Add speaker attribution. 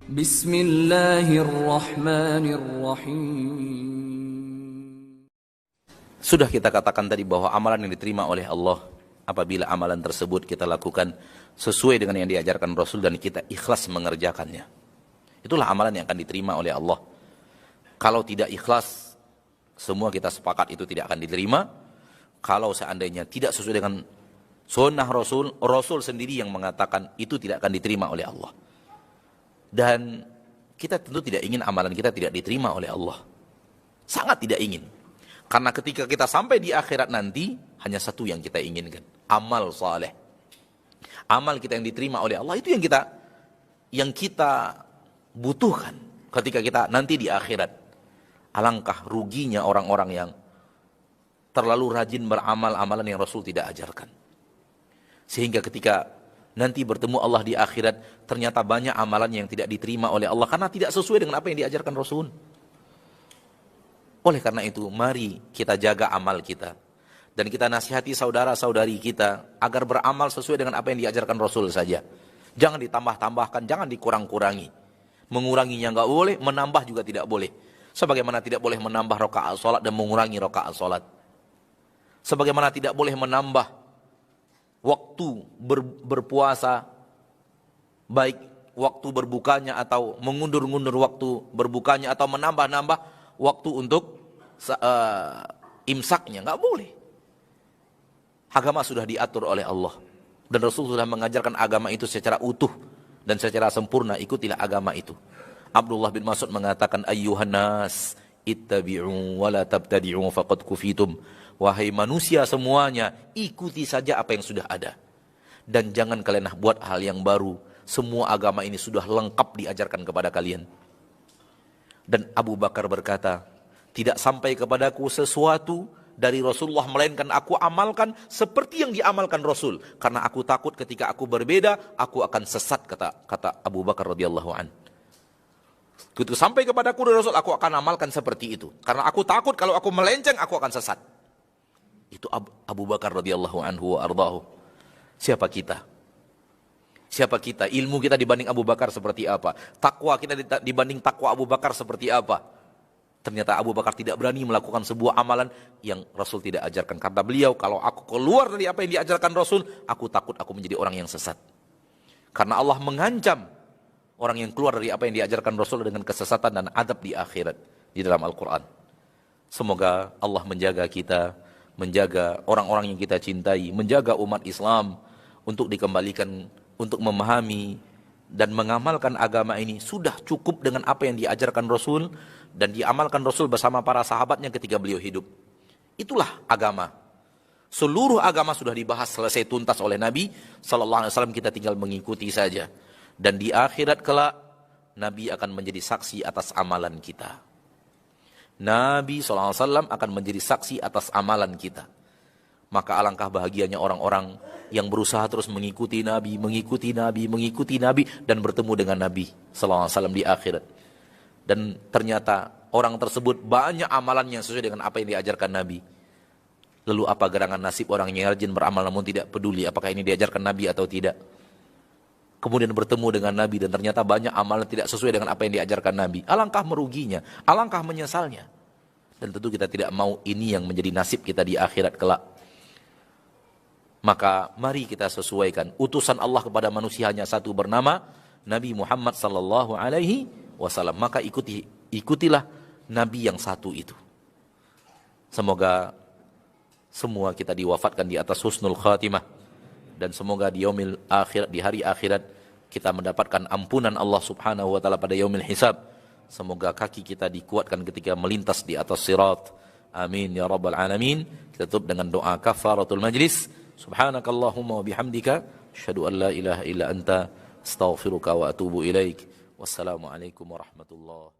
Speaker 1: Bismillahirrahmanirrahim.
Speaker 2: Sudah kita katakan tadi bahwa amalan yang diterima oleh Allah apabila amalan tersebut kita lakukan sesuai dengan yang diajarkan Rasul dan kita ikhlas mengerjakannya. Itulah amalan yang akan diterima oleh Allah. Kalau tidak ikhlas, semua kita sepakat itu tidak akan diterima. Kalau seandainya tidak sesuai dengan sunnah Rasul, Rasul sendiri yang mengatakan itu tidak akan diterima oleh Allah. Dan kita tentu tidak ingin amalan kita tidak diterima oleh Allah. Sangat tidak ingin. Karena ketika kita sampai di akhirat nanti, hanya satu yang kita inginkan. Amal saleh. Amal kita yang diterima oleh Allah, itu yang kita butuhkan ketika kita nanti di akhirat. Alangkah ruginya orang-orang yang terlalu rajin beramal amalan yang Rasul tidak ajarkan. Sehingga ketika nanti bertemu Allah di akhirat, ternyata banyak amalan yang tidak diterima oleh Allah karena tidak sesuai dengan apa yang diajarkan Rasul. Oleh karena itu, mari kita jaga amal kita. Dan kita nasihati saudara-saudari kita agar beramal sesuai dengan apa yang diajarkan Rasul saja. Jangan ditambah-tambahkan, jangan dikurang-kurangi. Menguranginya enggak boleh, menambah juga tidak boleh. Sebagaimana tidak boleh menambah rakaat salat dan mengurangi rakaat salat. Sebagaimana tidak boleh menambah waktu berpuasa, baik waktu berbukanya atau mengundur-undur waktu berbukanya atau menambah-nambah waktu untuk imsaknya, enggak boleh. Agama sudah diatur oleh Allah dan Rasul sudah mengajarkan agama itu secara utuh dan secara sempurna. Ikutilah agama itu. Abdullah bin Mas'ud mengatakan, ayyuhan nas ittabi'u wa la tabtadi'u faqad kufitum. Wahai manusia semuanya, ikuti saja apa yang sudah ada dan jangan kalian buat hal yang baru. Semua agama ini sudah lengkap diajarkan kepada kalian. Dan Abu Bakar berkata, tidak sampai kepadaku sesuatu dari Rasulullah melainkan aku amalkan seperti yang diamalkan Rasul, karena aku takut ketika aku berbeda aku akan sesat, kata Abu Bakar radhiyallahu an. Ketika sampai kepadaku dari Rasul, aku akan amalkan seperti itu karena aku takut kalau aku melenceng aku akan sesat. Itu Abu Bakar radhiyallahu anhu wa ardhahu. Siapa kita? Siapa kita? Ilmu kita dibanding Abu Bakar seperti apa? Takwa kita dibanding takwa Abu Bakar seperti apa? Ternyata Abu Bakar tidak berani melakukan sebuah amalan yang Rasul tidak ajarkan. Kata beliau, kalau aku keluar dari apa yang diajarkan Rasul, aku takut aku menjadi orang yang sesat. Karena Allah mengancam orang yang keluar dari apa yang diajarkan Rasul dengan kesesatan dan adab di akhirat di dalam Al-Quran. Semoga Allah menjaga kita, menjaga orang-orang yang kita cintai, menjaga umat Islam untuk dikembalikan, untuk memahami dan mengamalkan agama ini. Sudah cukup dengan apa yang diajarkan Rasul dan diamalkan Rasul bersama para sahabatnya ketika beliau hidup. Itulah agama. Seluruh agama sudah dibahas selesai tuntas oleh Nabi sallallahu alaihi wasallam, kita tinggal mengikuti saja. Dan di akhirat kelak Nabi akan menjadi saksi atas amalan kita. Nabi sallallahu alaihi wasallam akan menjadi saksi atas amalan kita. Maka alangkah bahagianya orang-orang yang berusaha terus mengikuti Nabi dan bertemu dengan Nabi sallallahu alaihi wasallam di akhirat. Dan ternyata orang tersebut banyak amalan yang sesuai dengan apa yang diajarkan Nabi. Lalu apa gerangan nasib orang yang rajin beramal namun tidak peduli apakah ini diajarkan Nabi atau tidak. Kemudian bertemu dengan Nabi dan ternyata banyak amalan tidak sesuai dengan apa yang diajarkan Nabi. Alangkah meruginya, alangkah menyesalnya. Dan tentu kita tidak mau ini yang menjadi nasib kita di akhirat kelak. Maka mari kita sesuaikan. Utusan Allah kepada manusia hanya satu, bernama Nabi Muhammad sallallahu alaihi wasallam. Maka ikutilah Nabi yang satu itu. Semoga semua kita diwafatkan di atas husnul khatimah. Dan semoga di yaumil akhirat, di hari akhirat kita mendapatkan ampunan Allah subhanahu wa ta'ala pada yaumil hisab. Semoga kaki kita dikuatkan ketika melintas di atas sirat. Amin ya rabbal alamin. Kita tutup dengan doa kafaratul majlis. Subhanakallahumma wa bihamdika asyhadu an la ilaha illa anta astaghfiruka wa atubu ilaik. Wassalamualaikum warahmatullahi